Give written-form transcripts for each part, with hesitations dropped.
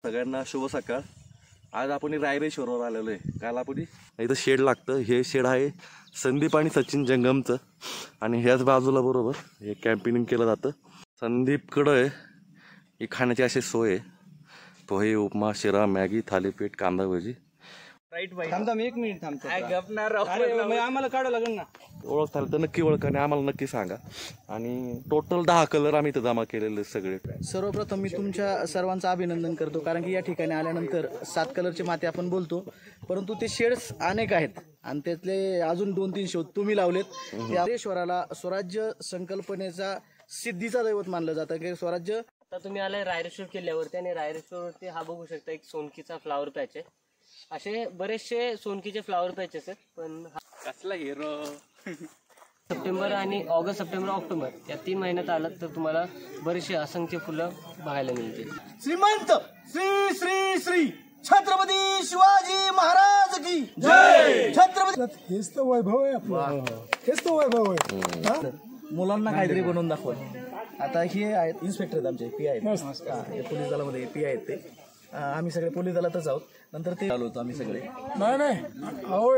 सगळ्यांना शुभ सकाळ। आज आपण रायरेश्वरवर आलेलो आहे। काल आपण इथं शेड लागतं, हे शेड आहे संदीप आणि सचिन जंगमचं आणि ह्याच बाजूला बरोबर हे कॅम्पिंग केलं जातं। संदीपकडं आहे ही खाण्याची अशी सोय आहे, पोहे, उपमा, शिरा, मॅगी, थालीपीठ, कांदा भजी। राईट बाई थांबता मी 1 मिनिट थांबतो। काय गपणार आम्हाला काढावं लागेल ना। ओळख झाली तर नक्की ओळख आणि आम्हाला नक्की सांगा। आणि टोटल 10 कलर आम्ही इथं जमा केलेले सगळे। सर्वप्रथम मी तुमच्या सर्वांचं अभिनंदन करतो, कारण की या ठिकाणी आल्यानंतर 7 कलरचे माती आपण बोलतो, परंतु ते शेड्स अनेक आहेत आणि त्यातले अजून 2-3 शोध तुम्ही लावलेत। रायरेश्वराला स्वराज्य संकल्पनेचा सिद्धीचा दैवत मानलं जातं की स्वराज्य। आता तुम्ही आलाय रायरेश्वर किल्ल्यावरती आणि रायरेश्वरवरती हा बघू शकता एक सोनकीचा फ्लावर पॅच आहे। असे बरेचसे सोनकीचे फ्लावर पॅचेस आहेत, पण कसला हिरो सप्टेंबर आणि ऑगस्ट, सप्टेंबर, ऑक्टोबर या 3 महिन्यात आलात तर तुम्हाला बरेचसे असंख्य फुलं बघायला मिळतील। श्रीमंत श्री श्री श्री छत्रपती शिवाजी महाराज की जय। छत्रपती हेच तर वैभव आहे आपलं, हेच तर वैभव आहे। मुलांना काहीतरी बनवून दाखवा। आता हे आहेत इन्स्पेक्टर आमचे पी आहेत, पोलीस दलामध्ये पी आहेत ते। आम्ही सगळे पोलीस दलातच आहोत, नंतर ते आलो होतो आम्ही सगळे। नाही अहो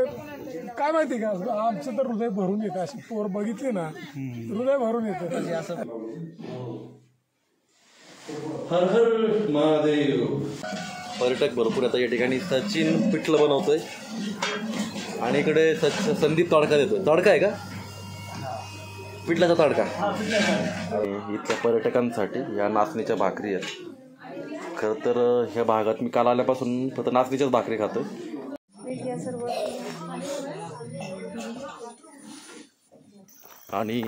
काय माहिती का, आमचं तर हृदय भरून येतं, अशी पोर बघितली ना हृदय भरून येतं म्हणजे असं। हर हर महादेव। पर्यटक भरपूर आता या ठिकाणी सचिन पिठलं बनवतोय आणि इकडे संदीप तडका देतोय। तडका आहे का? पिठल्याचा तडका। आणि इथल्या पर्यटकांसाठी या नाचणीच्या भाकरी आहेत। खरं तर ह्या भागात मी काल आल्यापासून फक्त नाचणीच्याच भाकरी खातोय। आणि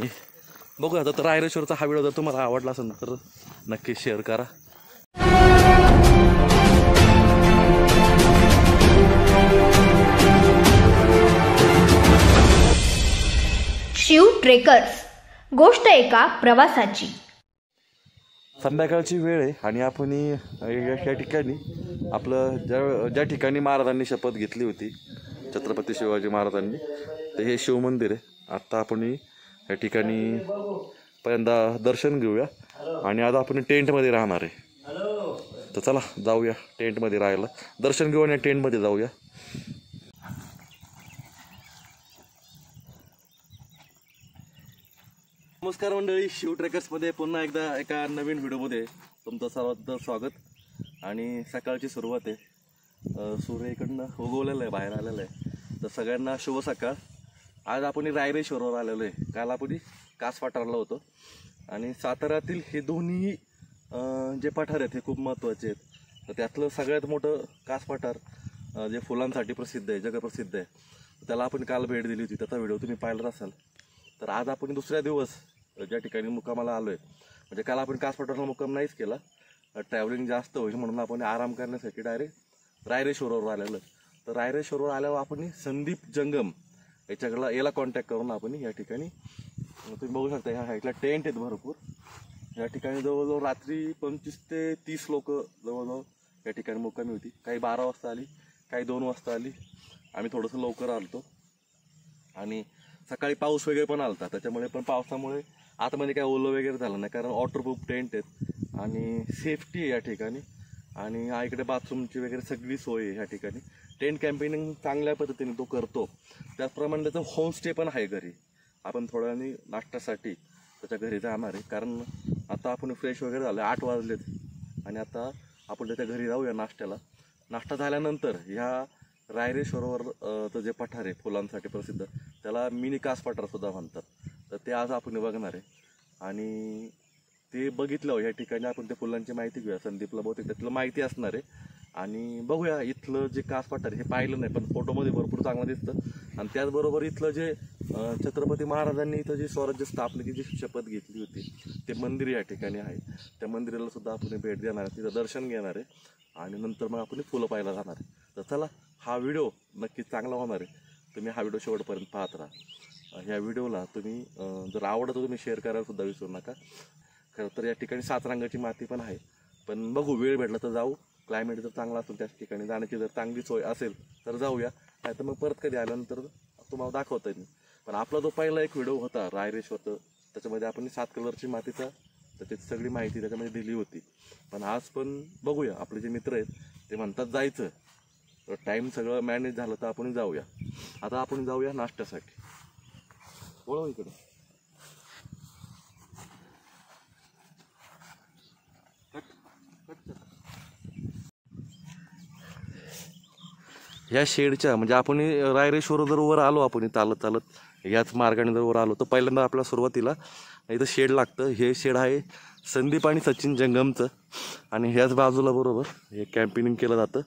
बघूया आता तर रायरेश्वरचा हा व्हिडिओ जर तुम्हाला आवडला असेल तर नक्की शेअर करा। शिव ट्रेकर्स, गोष्ट एका प्रवासाची। संध्याकाळची वेळ आहे आणि आपण या ठिकाणी आपलं ज्या ठिकाणी महाराजांनी शपथ घेतली होती छत्रपती शिवाजी महाराजांनी, तर हे शिवमंदिर आहे। आत्ता आपण या ठिकाणी पहिल्यांदा दर्शन घेऊया आणि आज आपण टेंटमध्ये राहणार आहे। तर चला जाऊया टेंटमध्ये राहायला, दर्शन घेऊ आणि टेंटमध्ये जाऊया। नमस्कार मंडळी, शिव ट्रेकर्समध्ये पुन्हा एकदा एका नवीन व्हिडिओमध्ये तुमचं सर्वांचं स्वागत। आणि सकाळची सुरुवात आहे, सूर्य इकडनं उगवलेलं आहे, बाहेर आलेलं आहे। तर सगळ्यांना शुभ सकाळ। आज आपण रायरेश्वरवर आलेलो आहे। काल आपण कास पठारला होतो आणि साताऱ्यातील हे दोन्ही जे पठार आहेत हे खूप महत्त्वाचे आहेत। तर त्यातलं सगळ्यात मोठं कास पठार जे फुलांसाठी प्रसिद्ध आहे, जगप्रसिद्ध आहे, त्याला आपण काल भेट दिली होती, त्याचा व्हिडिओ तुम्ही पाहिला असाल। तर आज आपण दुसऱ्या दिवस ज्या ठिकाणी मुक्कामाला आलो आहे, म्हणजे काल आपण कास पठारला मुक्काम नाहीच केला, ट्रॅव्हलिंग जास्त होईल म्हणून आपण आराम करण्यासाठी डायरेक्ट रायरेश्वरवर आलेलो। तर रायरेश्वरवर आल्यावर आपण संदीप जंगम याला कॉन्टॅक्ट करून आपण या ठिकाणी तुम्ही बघू शकता ह्या साईडला टेंट आहेत भरपूर। या ठिकाणी जवळजवळ रात्री 25 ते 30 लोक जवळजवळ या ठिकाणी मुक्कामी होती। काही 12 वाजता आली, काही 2 वाजता आली। आम्ही थोडंसं लवकर आलतो आणि सकाळी पाऊस वगैरे पण आलता, त्याच्यामुळे पण पावसामुळे आतमध्ये काय ओलं वगैरे झालं नाही, कारण वॉटरप्रूफ टेंट आहेत आणि सेफ्टी आहे या ठिकाणी। आणि इकडे बाथरूमची वगैरे सगळी सोय आहे या ठिकाणी। टेंट कॅम्पेनिंग चांगल्या पद्धतीने तो करतो, त्याचप्रमाणे त्याचं होमस्टे पण आहे घरी। आपण थोड्या वेळाने नाश्त्यासाठी त्याच्या घरी जाणार आहे, कारण आता आपण फ्रेश वगैरे झालं, 8 वाजलेत आणि आता आपण त्याच्या घरी जाऊया नाश्त्याला। नाश्ता झाल्यानंतर ह्या रायरेश्वरवर जे पठार आहे फुलांसाठी प्रसिद्ध, त्याला मिनी कास पठार सुद्धा म्हणतात। तर ते आज आपण बघणार आहे आणि ते बघितलं या ठिकाणी आपण त्या फुलांची माहिती घेऊया। संदीपला बहुतेक त्यातलं माहिती असणार आहे आणि बघूया इथलं जे कास पठार हे पाहिलं नाही, पण फोटोमध्ये भरपूर चांगलं दिसतं। आणि त्याचबरोबर इथलं जे छत्रपती महाराजांनी इथं जी स्वराज्य स्थापनेची जी शपथ घेतली होती ते मंदिर या ठिकाणी आहे। त्या मंदिराला सुद्धा आपण भेट देणार आहे, तिथं दर्शन घेणार आहे आणि नंतर मग आपण फुलं पाहायला जाणार आहे। तर चला, हा व्हिडिओ नक्कीच चांगला होणार आहे, तुम्ही हा व्हिडिओ शेवटपर्यंत पाहत राहा। ह्या व्हिडिओला तुम्ही जर आवडतं तुम्ही शेअर करायला सुद्धा विसरू नका। खरं तर या ठिकाणी 7 रंगाची माती पण आहे, पण बघू वेळ भेटला तर जाऊ। क्लायमेट जर चांगला असेल त्या ठिकाणी जाण्याची जर चांगली सोय असेल तर जाऊया, नाही तर मग परत कधी आल्यानंतर तुम्हाला दाखवता येईल। पण आपला जो पहिला एक व्हिडिओ होता रायरेश्वरचा, त्याच्यामध्ये आपण 7 कलरची मातीचा तर त्याची सगळी माहिती त्याच्यामध्ये दिली होती. पण आज पण बघूया, आपले जे मित्र आहेत ते म्हणतात जायचं, तर टाईम सगळं मॅनेज झालं तर आपण जाऊया. आता आपण जाऊया नाश्त्यासाठी. बोलव इकडे. ह्या शेडच्या म्हणजे आपण रायरेश्वर जर वर आलो, आपण चालत चालत याच मार्गाने जर वर आलो तर पहिल्यांदा आपल्या सुरुवातीला इथं शेड लागतं. हे शेड आहे संदीप आणि सचिन जंगमचं, आणि ह्याच बाजूला बरोबर हे कॅम्पेनिंग केलं जातं.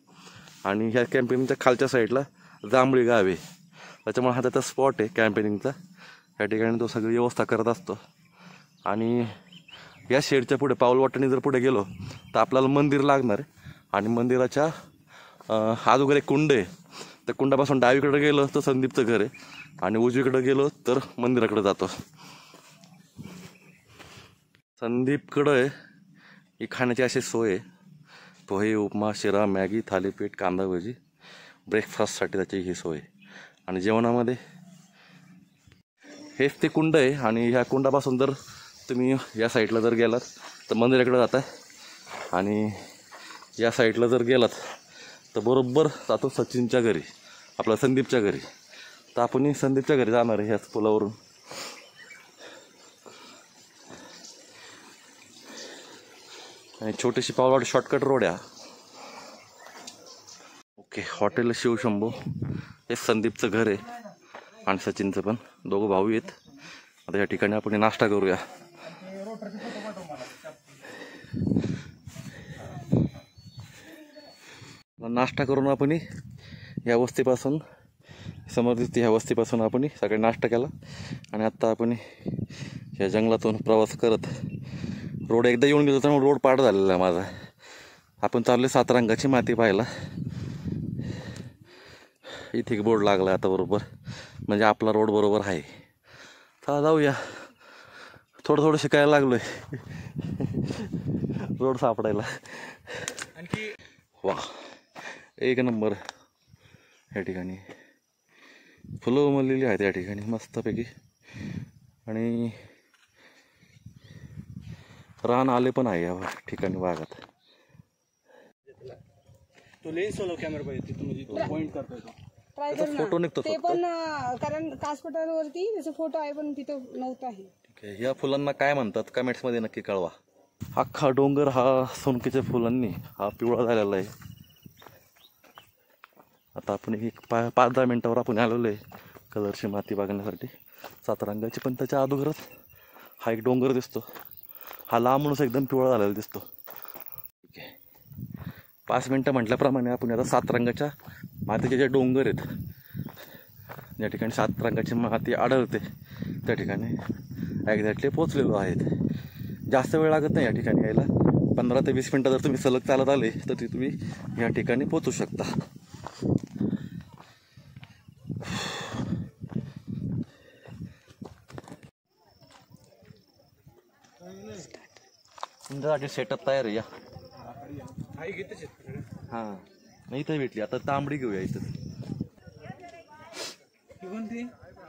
आणि ह्या कॅम्पेनिंगच्या खालच्या साईडला जांभळी गाव आहे, त्याच्यामुळे हा त्याचा स्पॉट आहे कॅम्पेनिंगचा. या ठिकाणी तो सगळी व्यवस्था करत असतो. आणि या शेडच्या पुढे पाऊलवाटेने जर पुढे गेलो तर आपल्याला मंदिर लागणार आहे. आणि मंदिराच्या अगोदर एक कुंड आहे, त्या कुंडापासून डावीकडे गेलं तर संदीपचं घर आहे, आणि उजवीकडे गेलो तर मंदिराकडे जातो. संदीपकडं आहे ही खाण्याची अशी सोय आहे. पोहे, उपमा, शिरा, मॅगी, थालीपीठ, कांदा भजी, ब्रेकफास्टसाठी त्याची ही सोय. आणि जेवणामध्ये हेच ते कुंड आहे. आणि ह्या कुंडापासून जर तुम्ही या साईडला जर गेलात तर मंदिराकडे जाताय, आणि या साईडला जर गेलात तर बरोबर जातो सचिनच्या घरी, आपल्या संदीपच्या घरी. तर आपण संदीपच्या घरी जाणार आहे ह्याच पुलावरून. आणि छोटीशी पावलाट शॉर्टकट रोड आहे. ओके, हॉटेल शिवशंभू हे संदीपचं घर आहे, आणि सचिनचं पण, दोघं भाऊ आहेत. आता या ठिकाणी आपण नाश्ता करूया. नाश्ता करून आपण या वस्तीपासून समर्थित ह्या वस्तीपासून आपण सकाळी नाश्ता केला. आणि आत्ता आपण या जंगलातून प्रवास करत, रोड एकदा येऊन गेलो तर रोड पाठ झालेला आहे माझा. आपण चालले सातरंगाची माती पाहायला. इथे एक बोर्ड लागला आता बरोबर, म्हणजे आपला रोड बरोबर आहे. चला जाऊया. थोडं शिकायला लागलोय रोड सापडायला. आणखी वा, एक नंबर. या ठिकाणी फुलं उमललेली आहेत या ठिकाणी मस्तपैकी, आणि रान आले पण आहे या ठिकाणी भागात. तो लेन्स सोलो कॅमेरा पाहिजे तिथून, म्हणजे तो पॉइंट करतोय तो. ट्राय त्याचा करू फोटो ना. निघतो ते फक्त. पण कारण कासपठारवरती त्याचा फोटो आहे पण तिथं नव्हता आहे. ओके, या फुलांना काय म्हणतात कमेंट्समध्ये नक्की कळवा. अख्खा डोंगर हा सोनकीच्या फुलांनी हा पिवळा झालेला आहे. आता आपण एक 5-10 मिनिटावर आपण आलेलो आहे कलरची माती बघण्यासाठी सातरंगाची. पण त्याच्या अगोदरच हा एक डोंगर दिसतो, हा लांबूनच एकदम पिवळा झालेला दिसतो. ठीक आहे, 5 मिनटं म्हटल्याप्रमाणे आपण आता सातरंगाच्या मातीचे जे डोंगर आहेत, ज्या ठिकाणी सातरंगाची माती आढळते त्या ठिकाणी एक्झॅक्टली पोचलेलो आहेत. जास्त वेळ लागत नाही या ठिकाणी यायला. 15 ते 20 मिनटं जर तुम्ही सलग चालत आले तर तुम्ही या ठिकाणी पोचू शकता. तुमच्यासाठी सेटअप तयार आहे या. हां, नाही इथं भेटली. आता तांबडी घेऊया इथं.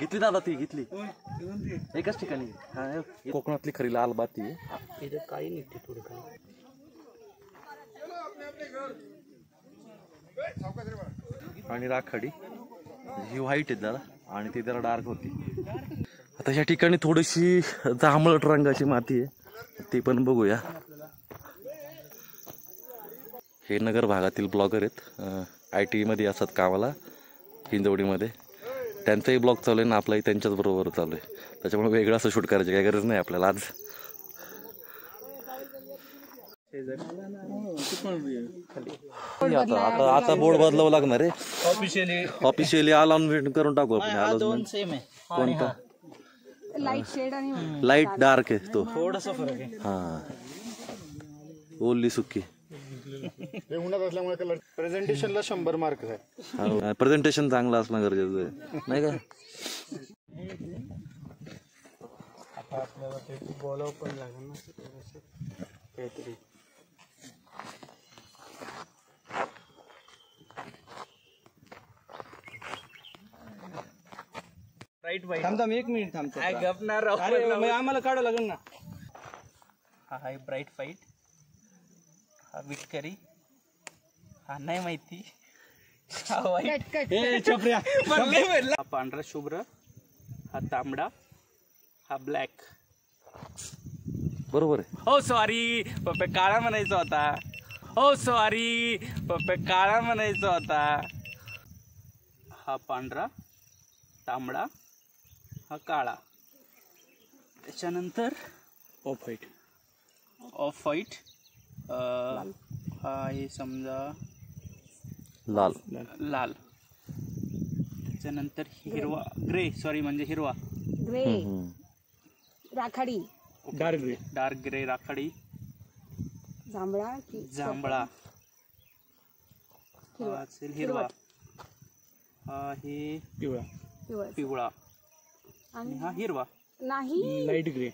घेतली दादा, ती घेतली एकाच ठिकाणी. हा, कोकणातली खरी लाल बाती आहे. काही निघते थोडं काही. आणि राखाडी ही व्हाईट आहे जरा, आणि ती जरा डार्क होती. आता या ठिकाणी थोडीशी जांभळट रंगाची माती आहे, ती पण बघूया. हे नगर भागातील ब्लॉगर आहेत, IT मध्ये असतात कामाला हिंजवडीमध्ये. त्यांचाही ब्लॉग चालू आहे ना आपलाही त्यांच्याच बरोबर चालू आहे, त्याच्यामुळे वेगळं असं शूट करायची काही गरज नाही आपल्याला आज. आता बोर्ड बदलावं लागणार आहे ऑफिशियली. अलाउन्समेंट करून टाकू आपण. अलाउन्समेंट कोणता? लाईट शेड आणि लाईट डार्क आहे तो. थोडासा फरक आहे. हा, ओली सुकी. उन्हात असल्यामुळे कलर प्रेझेंटेशनला 100 मार्क आहे. प्रेझेंटेशन चांगलं असणं गरजेचं आहे, नाही का? आता आपल्याला ते बोलावं पण लागेल ना काहीतरी. थांबता मी 1 मिनिट थांबतो. अरे मग आम्हाला काढावं लागेल ना. हा आहे ब्राईट फाईट, हा विटकरी, हा नाही माहिती, हा वाईट, हा पांढरा शुभ्र, हा तांबडा, हा ब्लॅक. बरोबर आहे. हो सॉरी पप्पे, काळा म्हणायचा होता. हो सॉरी पप्पे, काळा म्हणायचा होता. हा पांढरा, तांबडा, हा काळा. त्याच्यानंतर ऑफ व्हाईट. ऑफ व्हाईट, हा हे समजा लाल. लाल. त्याच्यानंतर हिरवा, ग्रे, सॉरी म्हणजे हिरवा. ग्रे, राखाडी, डार्क ग्रे, राखाडी, जांभळा, जांभळा, हा असेल हिरवा, हा हे पिवळा पिवळा आणि हा हिरवा. नाही, light grey.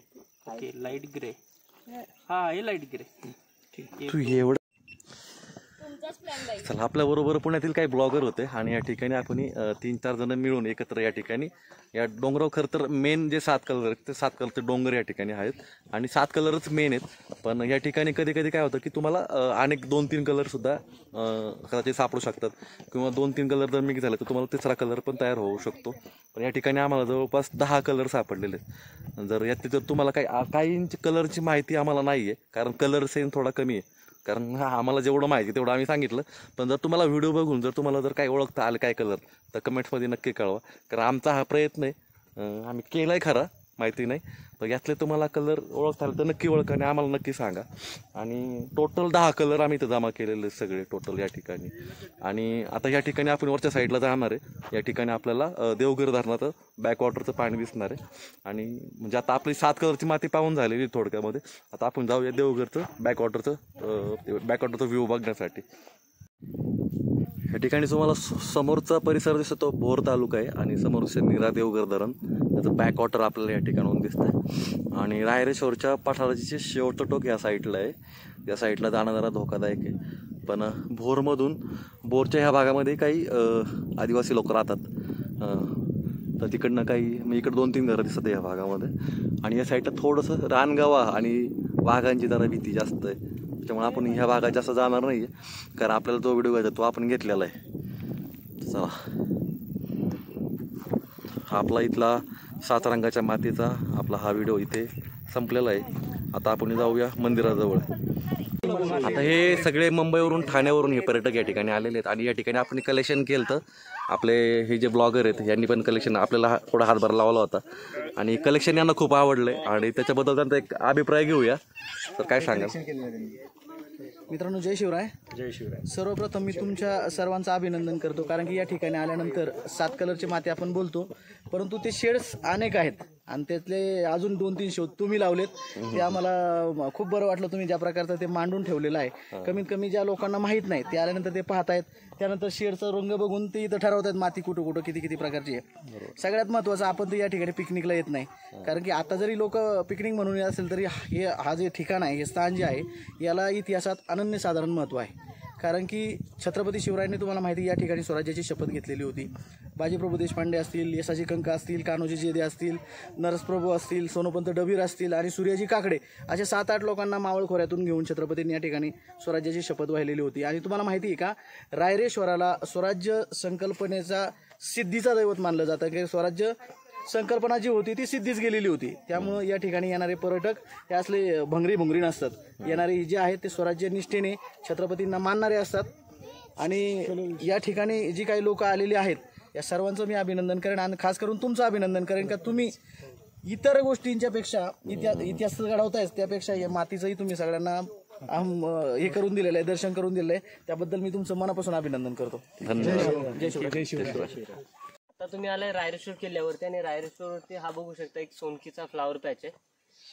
Okay, light grey. हा हे लाईट ग्रे. तू एवढं. चला, आपल्या बरोबर पुण्यातील काही ब्लॉगर होते आणि या ठिकाणी आपण 3-4 जण मिळून एकत्र या ठिकाणी या डोंगरावर खरं तर मेन जे 7 कलर आहेत ते 7 कलरचे डोंगर या ठिकाणी आहेत आणि 7 कलरच मेन आहेत. पण या ठिकाणी कधी कधी काय होतं की तुम्हाला अनेक 2-3 कलर सुद्धा कदाचित सापडू शकतात किंवा 2-3 कलर जर मिक्स झाले तर तुम्हाला तिसरा कलर पण तयार होऊ शकतो. पण या ठिकाणी आम्हाला जवळपास 10 कलर सापडलेले आहेत. जर यात जर तुम्हाला काही कलरची माहिती आम्हाला नाही आहे, कारण कलर सेन्स थोडा कमी आहे, कारण आम्हाला जेवढं माहिती तेवढं आम्ही सांगितलं. पण जर तुम्हाला व्हिडिओ बघून जर तुम्हाला जर काही ओळखता आलं काय कलर तर कमेंट्समध्ये नक्की कळवा, कारण आमचा हा प्रयत्न आहे. आम्ही केला आहे खरा, माहिती नाही, पण यातले तुम्हाला कलर ओळखता आलं तर नक्की ओळखा आणि आम्हाला नक्की सांगा. आणि टोटल 10 कलर आम्ही इथं जमा केलेले सगळे टोटल या ठिकाणी. आणि आता या ठिकाणी आपण वरच्या साईडला जाणार आहे. या ठिकाणी आपल्याला देवगिरी धरणाचं बॅकवॉटरचं पाणी दिसणार आहे. आणि म्हणजे आता आपली 7 कलरची माती पाहून झालेली थोडक्यामध्ये. आता आपण जाऊया देवगिरचं बॅकवॉटरचं व्ह्यू बघण्यासाठी. या ठिकाणी तुम्हाला समोरचा परिसर दिसतो भोर तालुका आहे आणि समोरचे नीरा देवगर धरण त्याचं बॅकवॉटर आपल्याला या ठिकाणाहून दिसतंय. आणि रायरेश्वरच्या पठाराचे शेवटचं टोक या साईडला आहे. या साईडला जाणं जरा धोकादायक आहे. पण बोरच्या ह्या भागामध्ये काही आदिवासी लोक राहतात, तर तिकडनं काही मी इकडं 2-3 घरं दिसत या भागामध्ये. आणि या साईडला थोडंसं रानगावा आणि वाघांची जरा भीती जास्त आहे, त्याच्यामुळे आपण ह्या भागात जास्त जाणार नाही आहे, कारण आपल्याला जो व्हिडिओ घ्यायचा तो आपण घेतलेला आहे. चला, हा आपला इथला 7 रंगाच्या मातीचा आपला हा व्हिडिओ इथे संपलेला आहे. आता आपण जाऊया मंदिराजवळ. आता हे सगळे मुंबईवरून ठाण्यावरून हे पर्यटक या ठिकाणी आलेले आहेत आणि या ठिकाणी आपण कलेक्शन केलं तर आपले हे जे ब्लॉगर आहेत यांनी पण कलेक्शन आपल्याला थोडा हातभार लावला होता आणि कलेक्शन यांना खूप आवडले आणि त्याच्याबद्दल त्यांचा एक अभिप्राय घेऊया. तर काय सांगाल? मित्रांनो, जय शिवराय. जय शिवराय. सर्वप्रथम मी तुमच्या सर्वांचं अभिनंदन करतो, कारण की या ठिकाणी आल्यानंतर 7 कलरची माती आपण बोलतो, परंतु ते शेड्स अनेक आहेत आणि त्यातले अजून 2-3 शोध तुम्ही लावलेत. ते आम्हाला खूप बरं वाटलं, तुम्ही ज्या प्रकारचं ते मांडून ठेवलेलं आहे. कमीत कमी ज्या लोकांना माहीत नाही ते आल्यानंतर ते पाहतायत, त्यानंतर शेडचा रंग बघून ते इथं ठरवतात माती कुठं किती प्रकारची आहे. सगळ्यात महत्त्वाचं, आपण तर या ठिकाणी पिकनिकला येत नाही, कारण की आता जरी लोक पिकनिक म्हणून येत असेल तरी हा जे ठिकाण आहे, हे स्थान जे आहे, याला इतिहासात अनन्यसाधारण महत्त्व आहे. कारण की छत्रपती शिवरायांनी तुम्हाला माहिती या ठिकाणी स्वराज्याची शपथ घेतलेली होती. बाजीप्रभू देशपांडे असतील, यसाजी कंका असतील, कान्होजी जेदे असतील, नरसप्रभू असतील, सोनोपंत डबीर असतील आणि सूर्याजी काकडे असे 7-8 लोकांना मावळ खोऱ्यातून घेऊन छत्रपतींनी या ठिकाणी स्वराज्याची शपथ वाहिलेली होती. आणि तुम्हाला माहिती आहे का, रायरेश्वराला स्वराज्य संकल्पनेचा सिद्धीचा दैवत मानलं जातं, की स्वराज्य संकल्पना जी होती ती सिद्धीच गेलेली होती. त्यामुळं या ठिकाणी येणारे पर्यटक हे असले भंगरी नसतात. येणारे जे आहेत ते स्वराज्य निष्ठेने छत्रपतींना मानणारे असतात. आणि या ठिकाणी जी काही लोक आलेली आहेत या सर्वांचं मी अभिनंदन करेन आणि खास करून तुमचं अभिनंदन करेन, का तुम्ही इतर गोष्टींच्या पेक्षा इतिहास घडवतायच, त्यापेक्षा या मातीचंही तुम्ही सगळ्यांना हे करून दिलेलं आहे, दर्शन करून दिलेलं आहे. त्याबद्दल मी तुमचं मनापासून अभिनंदन करतो. धन्यवाद. जय शिवराय. आता तुम्ही आलाय रायरेश्वर किल्ल्यावरती आणि रायरेश्वरवरती हा बघू शकता एक सोनकीचा फ्लावर पॅच आहे.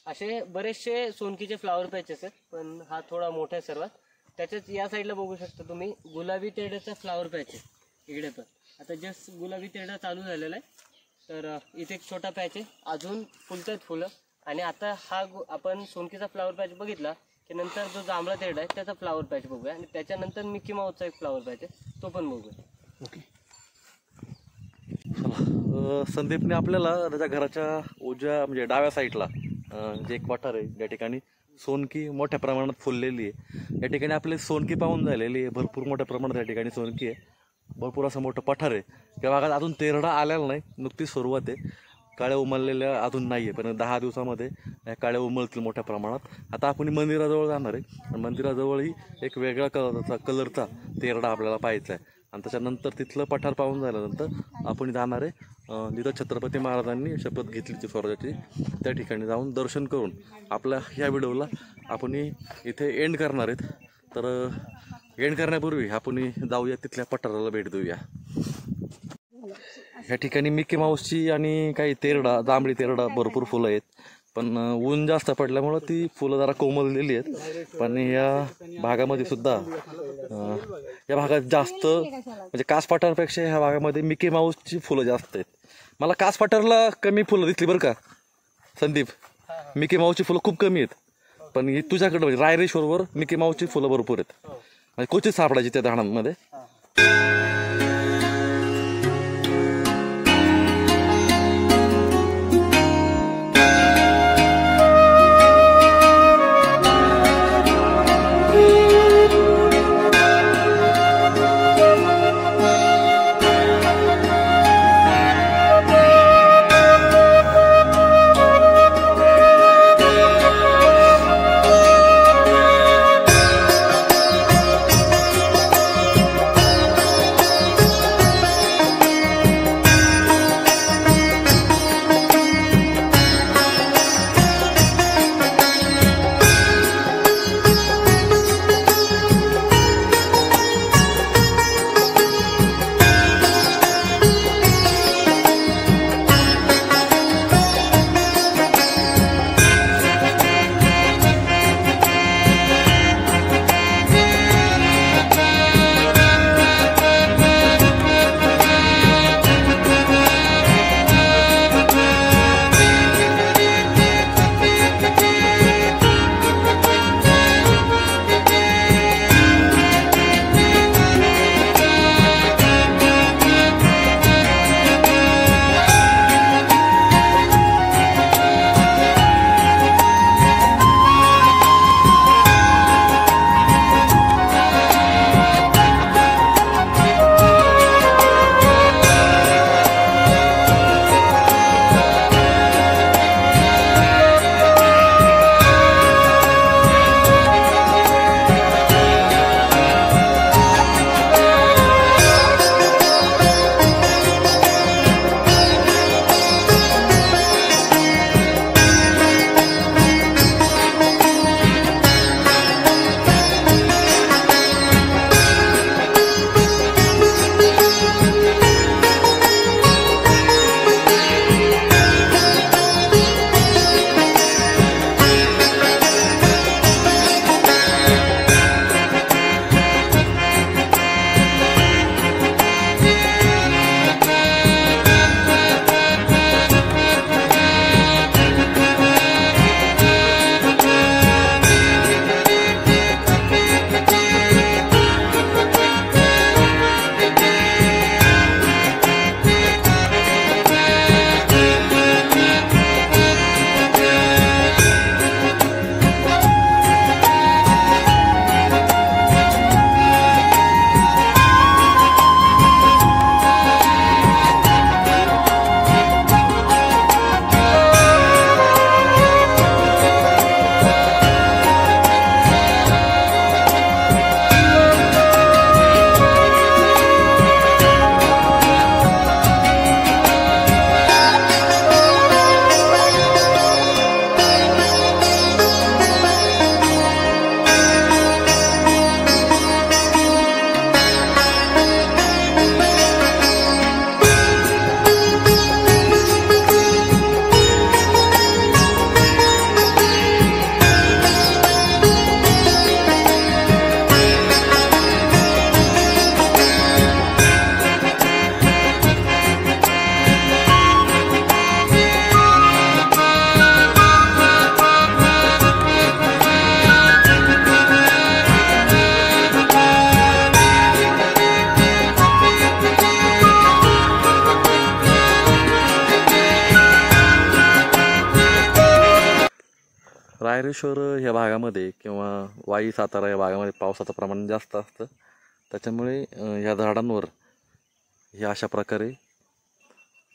असे बरेचसे सोनकीचे फ्लावर पॅचेस आहेत, पण हा थोडा मोठा आहे सर्वात. त्याच्याच या साईडला बघू शकता तुम्ही गुलाबी तेरड्याचा फ्लावर पॅच आहे इकडे पण. आता जस्ट गुलाबी तेरडा चालू झालेला आहे, तर इथे एक छोटा पॅच आहे, अजून फुलतात फुलं. आणि आता हा आपण सोनकीचा फ्लावर पॅच बघितला की नंतर जो जांभळा तेरडा आहे त्याचा फ्लावर पॅच बघूया आणि त्याच्यानंतर मिकी माऊसचा एक फ्लावर पॅच आहे तो पण बघूया. ओके. संदीपने आपल्याला त्याच्या घराच्या उजव्या म्हणजे डाव्या साईडला जे एक वाटार आहे ज्या ठिकाणी सोनकी मोठ्या प्रमाणात फुललेली आहे. या ठिकाणी आपले सोनकी पाहून झालेली आहे, भरपूर मोठ्या प्रमाणात या ठिकाणी सोनकी आहे. भरपूर असं मोठं पठार आहे. त्या भागात अजून तेरडा आलेला नाही, नुकतीच सुरुवात आहे. काळ्या उमललेल्या अजून नाही आहे, पण 10 दिवसामध्ये या काळ्या उमलतील मोठ्या प्रमाणात. आता आपण मंदिराजवळ जाणार आहे आणि मंदिराजवळही एक वेगळ्या कलरचा तेरडा आपल्याला पाहायचा आहे. आणि त्याच्यानंतर तिथलं पठार पाहून झाल्यानंतर आपण जाणार आहे जिथं छत्रपती महाराजांनी शपथ घेतली होती स्वराज्याची, त्या ठिकाणी जाऊन दर्शन करून आपल्या ह्या व्हिडिओला आपण इथे एंड करणार आहेत. तर एंड करण्यापूर्वी आपण जाऊया तिथल्या पठाराला भेट देऊया. ह्या ठिकाणी मिकी माऊसची आणि काही तेरडा, जांभळी तेरडा भरपूर फुलं आहेत, पण ऊन जास्त पडल्यामुळं ती फुलं जरा कोमललेली आहेत. पण या भागामध्ये सुद्धा या भागात जास्त म्हणजे कास पठारपेक्षा ह्या भागामध्ये मिकी माऊसची फुलं जास्त आहेत. मला कास पठारला कमी फुलं दिसली बरं का संदीप, मिकी माऊसची फुलं खूप कमी आहेत. पण तुझ्याकडं म्हणजे रायरेश्वरवर मिकी माऊसची फुलं भरपूर आहेत, म्हणजे क्वचित सापडायची त्या झाडांमध्ये. महाबळेश्वर ह्या भागामध्ये किंवा वाई सातारा या भागामध्ये पावसाचं प्रमाण जास्त असतं, त्याच्यामुळे ह्या झाडांवर हे अशा प्रकारे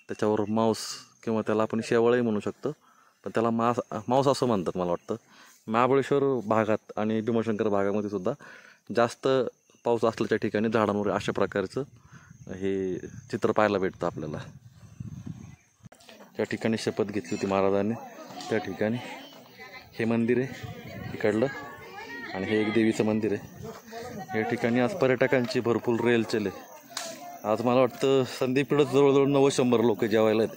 त्याच्यावर मांस किंवा त्याला आपण शेवाळही म्हणू शकतो, पण त्याला मांस असं म्हणतात मला वाटतं. महाबळेश्वर भागात आणि भीमाशंकर भागामध्ये सुद्धा जास्त पाऊस असल्याच्या ठिकाणी झाडांवर अशा प्रकारचं हे चित्र पाहायला भेटतं आपल्याला. त्या ठिकाणी शपथ घेतली होती महाराजांनी, त्या ठिकाणी हे मंदिर आहे इकडलं आणि हे एक देवीचं मंदिर आहे. या ठिकाणी आज पर्यटकांची भरपूर रेलचेल आहे. आज मला वाटतं संदीपकडं जवळजवळ 90-100 लोक जेवायला आहेत.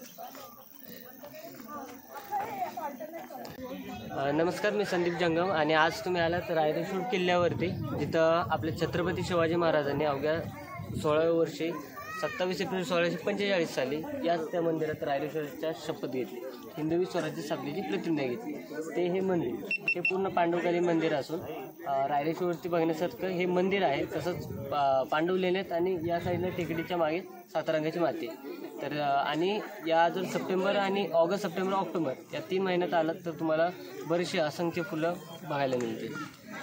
नमस्कार, मी संदीप जंगम आणि आज तुम्ही आलात रायरेश्वर किल्ल्यावरती, जिथं आपले छत्रपती शिवाजी महाराजांनी अवघ्या 16व्या वर्षी 27 एप्रिल 1645 साली याच त्या मंदिरात रायरेश्वरच्या शपथ घेतली, हिंदवी स्वराज्य स्थापनेची प्रतिज्ञा घेतली. ते हे मंदिर हे पूर्ण पांडवकालीन मंदिर असून रायरेश्वरवरती बघण्यासारखं हे मंदिर आहे. तसंच पांडव लेण्यात आणि या साईडला टेकडीच्या मागे 7 रंगाची माती. तर आणि या जर सप्टेंबर आणि ऑगस्ट, सप्टेंबर, ऑक्टोबर या 3 महिन्यात आलात तर तुम्हाला बरेचसे असंख्य फुलं बघायला मिळतील.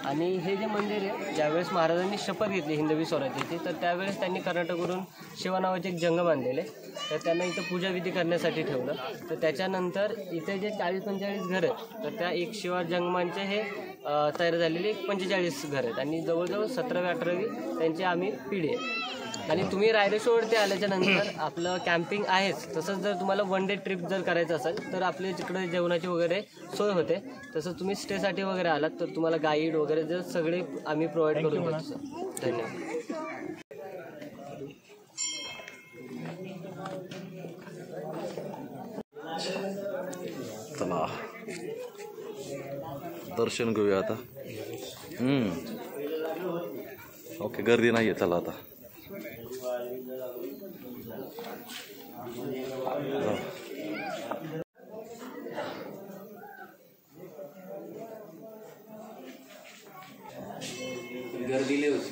आणि हे जे मंदिर आहे, ज्यावेळेस महाराजांनी शपथ घेतली हिंदवी स्वराज्याची, तर त्यावेळेस त्यांनी कर्नाटकवरून शिवा नावाचे एक जंगम आणलेले, तर त्यांना इथं पूजाविधी करण्यासाठी ठेवलं. तर त्याच्यानंतर इथे जे 40-45 घरं आहेत, तर त्या एक शिवा जंगमांचे हे तयार झालेले 45 घरं आहेत आणि जवळजवळ 17वी-18वी त्यांची आम्ही पिढी आहे. आणि तुम्ही रायरेश्वरवरती आल्याच्या नंतर आपलं कॅम्पिंग आहेच, तसंच जर तुम्हाला 1 डे ट्रिप जर करायचं असेल तर आपल्या तिकडे जेवणाची वगैरे सोय होते. तसंच तुम्ही स्टेसाठी वगैरे आलात तर तुम्हाला गाईड वगैरे जर सगळे आम्ही प्रोव्हाइड करून देतो सर. धन्यवाद. चला दर्शन घेऊया आता. ओके, गर्दी नाही आहे. चला आता गर्दीले होती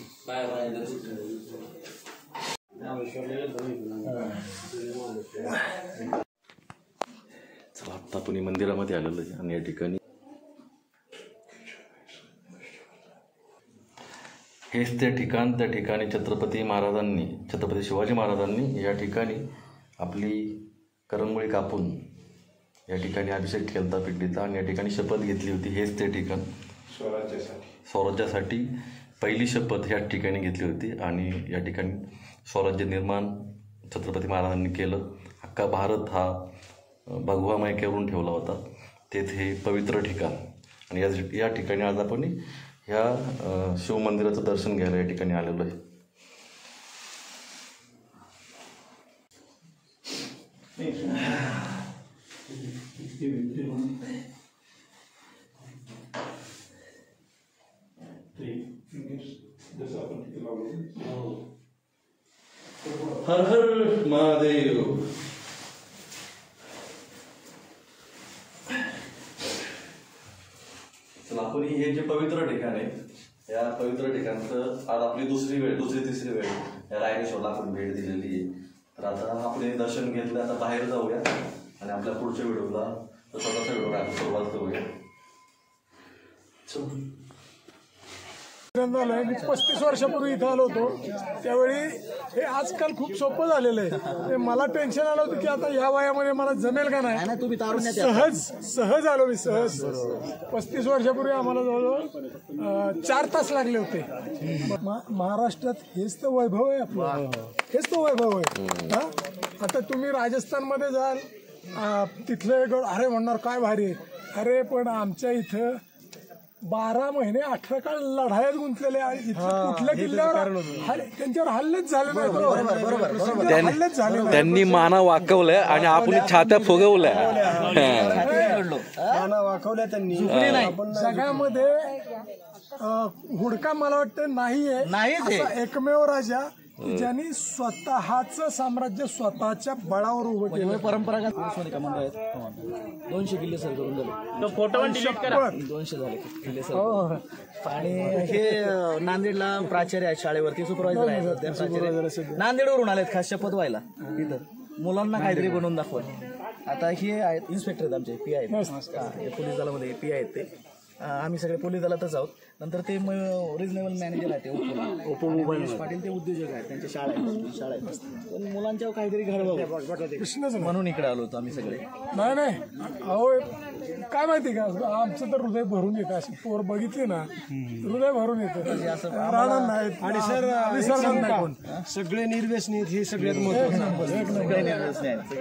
चला आता आपण मंदिरामध्ये आलेलो आहे आणि या ठिकाणी हेच ते ठिकाण. त्या ठिकाणी छत्रपती शिवाजी महाराजांनी या ठिकाणी आपली करंगोळी कापून या ठिकाणी अभिषेक केला पिंडीचा आणि या ठिकाणी शपथ घेतली होती. हेच ते ठिकाण स्वराज्यासाठी पहिली शपथ ह्या ठिकाणी घेतली होती आणि या ठिकाणी स्वराज्य निर्माण छत्रपती महाराजांनी केलं. अख्खा भारत हा भगवामय करून ठेवला होता. तेथे हे पवित्र ठिकाण आणि या ठिकाणी आज आपण ह्या शिवमंदिराचं दर्शन घ्यायला या ठिकाणी आलेलो आहे. हर हर महादेव. चला आपण हे जे पवित्र ठिकाण आहे, या पवित्र ठिकाणचं आज आपली दुसरी तिसरी वेळ या रायरेश्वरला आपण भेट दिलेली आहे. तर आता आपण हे दर्शन घेतलं, आता बाहेर जाऊया आणि आपल्या पुढच्या व्हिडिओला स्वतःचा व्हिडिओ आपण सुरुवात करूया. झालंय मी 35 वर्षापूर्वी इथं आलो होतो. त्यावेळी हे आजकाल खूप सोपं झालेलं आहे. मला टेन्शन आलं होतं की आता या वयामध्ये मला जमेल का नाही. तुम्ही सहज आलो मी. 35 वर्षापूर्वी आम्हाला जवळजवळ 4 तास लागले होते. महाराष्ट्रात हेच तर वैभव आहे आपलं, हेच तो वैभव आहे. आता तुम्ही राजस्थानमध्ये जाल, तिथले अरे म्हणणार काय भारी आहे. अरे पण आमच्या इथं 12 महिने 18 काळ लढायात गुंतलेले कुठल्या किल्ल्यावर त्यांच्यावर हल्लेच झाले नाही. त्यांनी माना वाकवल्या आणि आपण छात्या फुगवल्या. माना वाकवल्या त्यांनी. जगामध्ये हुडका मला वाटतं नाहीये एकमेव राजा ज्यांनी स्वतःच साम्राज्य स्वतःच्या बळावर उभं केलं. परंपरागत कमांडो आहेत. 200 किल्ले सर करून झाले. फोटो 200 झाले किल्ले सर. आणि हे नांदेडला प्राचार्य आहेत, शाळेवरती सुपरवायझर आहेत. नांदेडवरून आलेत खास शपथ व्हायला तिथं मुलांना काहीतरी बनवून दाखवत. आता हे आहेत इन्स्पेक्टर आहेत आमचे, पी आहेत पोलीस दलामध्ये पी आहेत ते. आम्ही सगळे पोलीस दलातच आहोत. नंतर ते रिजनेबल मॅनेजर आहेत ओपो मोबाईल पाटील, ते उद्योजक आहेत, त्यांच्या शाळा आहेत. पण मुलांच्या काहीतरी घडवावं म्हणून इकडे आलो होतो आम्ही सगळे. नाही अहो काय माहिती का, आमचं तर हृदय भरून येतं. अशी पोर बघितली ना हृदय भरून येतं. राहणार नाहीत आणि सगळे निर्व्यसनी हे सगळ्यात महत्वाचं.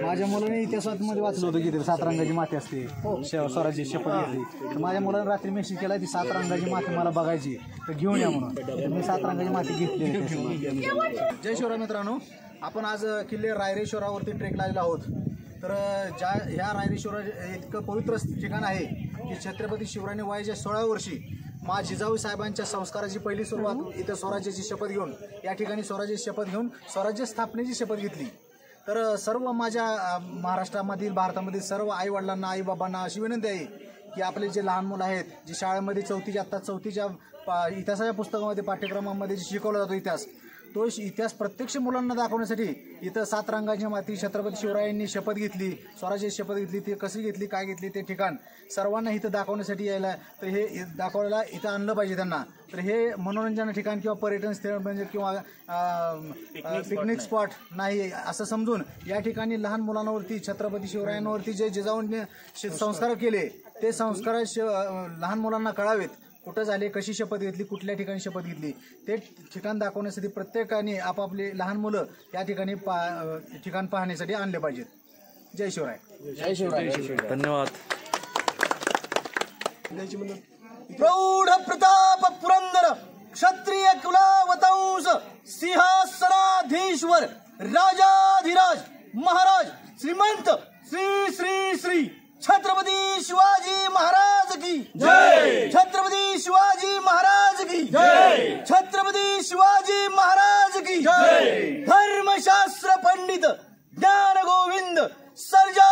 माझ्या मुलाने इतिहासामध्ये वाचलं होतं की 7 रंगाची माती असते, स्वराज्य शपथ घेतली. तर माझ्या मुलाने रात्री मेसेज केला ती 7 रंगाची माती मला बघायची, तर घेऊन या म्हणून. तर मी 7 रंगाची माती घेतली. जय शिवराय मित्रांनो, आपण आज किल्ले रायरेश्वरावरती ट्रेकला आलेलो आहोत. तर ह्या रायरेश्वर इतकं पवित्र ठिकाण आहे की छत्रपती शिवरायांनी वयाच्या 16व्या वर्षी जिजाऊ साहेबांच्या संस्काराची पहिली सुरुवात इथं स्वराज्याची शपथ घेऊन, या ठिकाणी स्वराज्याची शपथ घेऊन स्वराज्य स्थापनेची शपथ घेतली. तर सर्व माझ्या महाराष्ट्रामधील, भारतामधील सर्व आईवडिलांना, आईबाबांना अशी विनंती आहे की आपले जे लहान मुलं आहेत, जे शाळेमध्ये चौथीच्या इतिहासाच्या पुस्तकामध्ये, पाठ्यक्रमामध्ये जे शिकवला जातो इतिहास, तो इतिहास प्रत्यक्ष मुलांना दाखवण्यासाठी इथं 7 रंगाची माती छत्रपती शिवरायांनी शपथ घेतली, स्वराज्याची शपथ घेतली, ती कशी घेतली, काय घेतली, ते ठिकाण सर्वांना इथं दाखवण्यासाठी यायला, तर हे दाखवायला इथं आणलं पाहिजे त्यांना. तर हे मनोरंजन ठिकाण किंवा पर्यटन स्थळ म्हणजे किंवा पिकनिक स्पॉट नाही असं समजून या ठिकाणी लहान मुलांवरती, छत्रपती शिवरायांवरती जे जिजाऊंनी संस्कार केले, ते संस्कार लहान मुलांना कळावेत. कुठं झाले, कशी शपथ घेतली, कुठल्या ठिकाणी शपथ घेतली, ते ठिकाण दाखवण्यासाठी प्रत्येकाने आपापले लहान मुलं या ठिकाणी ठिकाण पाहण्यासाठी आणले पाहिजेत. जय शिवराय. जय शिवराय. धन्यवाद. प्रौढ प्रताप पुरंदर क्षत्रिय कुलावतंस सिंहासनाधीश्वर राजाधिराज महाराज श्रीमंत श्री श्री श्री छत्रपती शिवाजी महाराज की जय. छत्रपती शिवाजी महाराज की जय. छत्रपती शिवाजी महाराज की जय. धर्मशास्त्र पंडित ज्ञान गोविंद सर्जा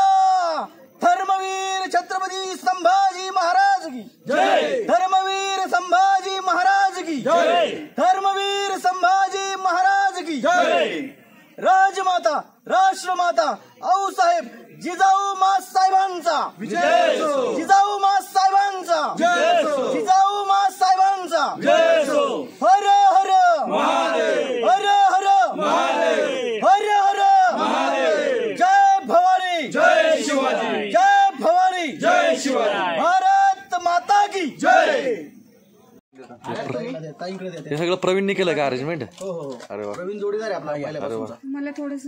धर्मवीर छत्रपती संभाजी महाराज की जय. धर्मवीर संभाजी महाराज की जय. धर्मवीर संभाजी महाराज की जय. राजमाता राष्ट्रमाता आऊसाहेब जिजाऊ साहेबांचा विजय. जिजाऊ साहेबांचा जय. जिजाऊ साहेबांचा जय. हर हर महादेव. हर हर महादेव. हर हर महादेव. जय भवानी. जय शिवाजी. जय भवानी. जय शिवाजी. भारत माता की जय. हे सगळं प्रवीणने केलं का अरेंजमेंट? हो. अरे वा. प्रवीण जोडीदार आहे आपला पहिल्यापासूनचा. मला थोडस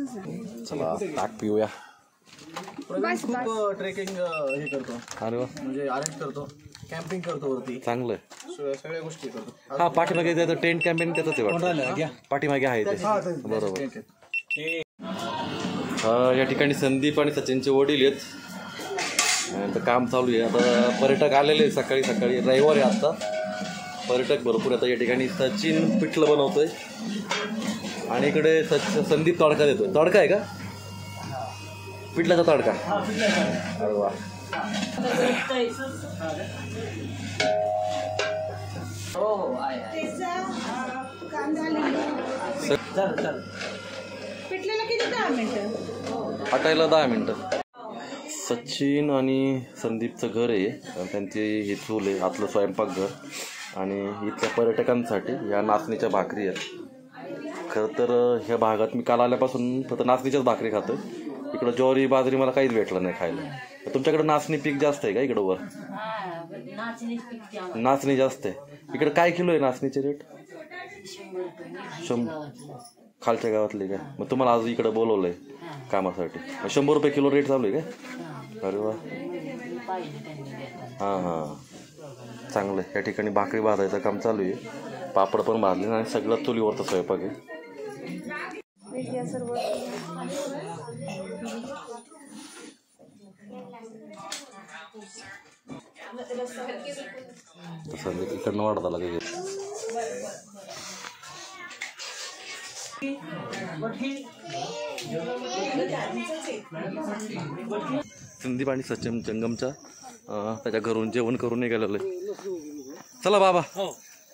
चला ताक पिऊया. प्रवीण खूप ट्रेकिंग हे करतो, अरे वा, म्हणजे अरेंज करतो, कॅम्पिंग करतो वरती, चांगलं. सगळ्या गोष्टी करतो. हा पाठीमागे त्याचं टेंट कॅम्पेन त्याचं ते वाटतं पाठीमागे आहे ते. बरोबर. या ठिकाणी संदीप आणि सचिनचे वडील आहेत. आता काम चालू आहे. आता पर्यटक आलेले आहेत सकाळी रविवार आहे आता. पर्यटक भरपूर आता या ठिकाणी. सचिन पिठलं बनवतोय आणि इकडे संदीप तडका देतोय. तडका आहे का? पिठल्याचा तडका. अरे वा. हटायला 10 मिनिटं. सचिन आणि संदीपचं घर आहे, त्यांचे हे चूल आहे, आतलं स्वयंपाकघर. आणि इथल्या पर्यटकांसाठी या नाचणीच्या भाकरी आहेत. खरं तर ह्या भागात मी काल आल्यापासून फक्त नाचणीच्याच भाकरी खातो. इकडं ज्वारी बाजरी मला काहीच भेटलं नाही खायला. तुमच्याकडे नाचणी पीक जास्त आहे का इकडं वर? नाचणी जास्त आहे. इकडं काय किलो आहे नाचणीचे रेट? 100. खालच्या गावातले काय? मग तुम्हाला आज इकडं बोलवलंय कामासाठी. 100 रुपये किलो रेट चालू आहे काय? अरे वा. हां चांगलं आहे. या ठिकाणी भाकरी भाजायचं काम चालू आहे. पापड पण भाजले आणि सगळं चुलीवरचा स्वयंपाक आहे. तसं इकडनं वाढता लागेल. संदीप आणि सचिन जंगमच्या त्याच्या घरून जेवण करून निघालेलं आहे. चला बाबा.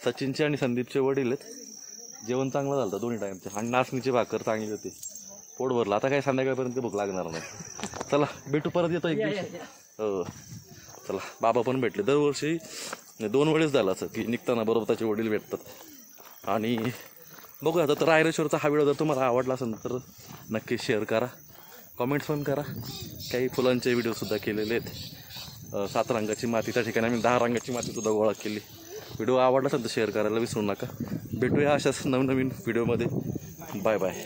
सचिनचे आणि संदीपचे वडील आहेत. जेवण चांगलं झालं दोन्ही टाईमचे आणि नाचणीची भाकर चांगली होती. पोट भरलं. आता काय संध्याकाळपर्यंत भूक लागणार नाही. चला भेटू परत येतो एक दिवशी. हो चला. बाबा पण भेटले. दरवर्षी 2 वेळेस झालं असं की निघताना बरोबर त्याचे वडील भेटतात. आणि बघूया आता. तर रायरेश्वरचा हा व्हिडिओ जर तुम्हाला आवडला असेल तर नक्की शेअर करा, कॉमेंट्स पण करा. काही फुलांचे व्हिडिओसुद्धा केलेले आहेत. 7 रंगाची माती, त्या ठिकाणी आम्ही 10 रंगाची मातीसुद्धा गोळा केली. व्हिडिओ आवडला असेल तर शेअर करायला विसरू नका. भेटूया अशाच नवनवीन व्हिडिओमध्ये. Bye bye.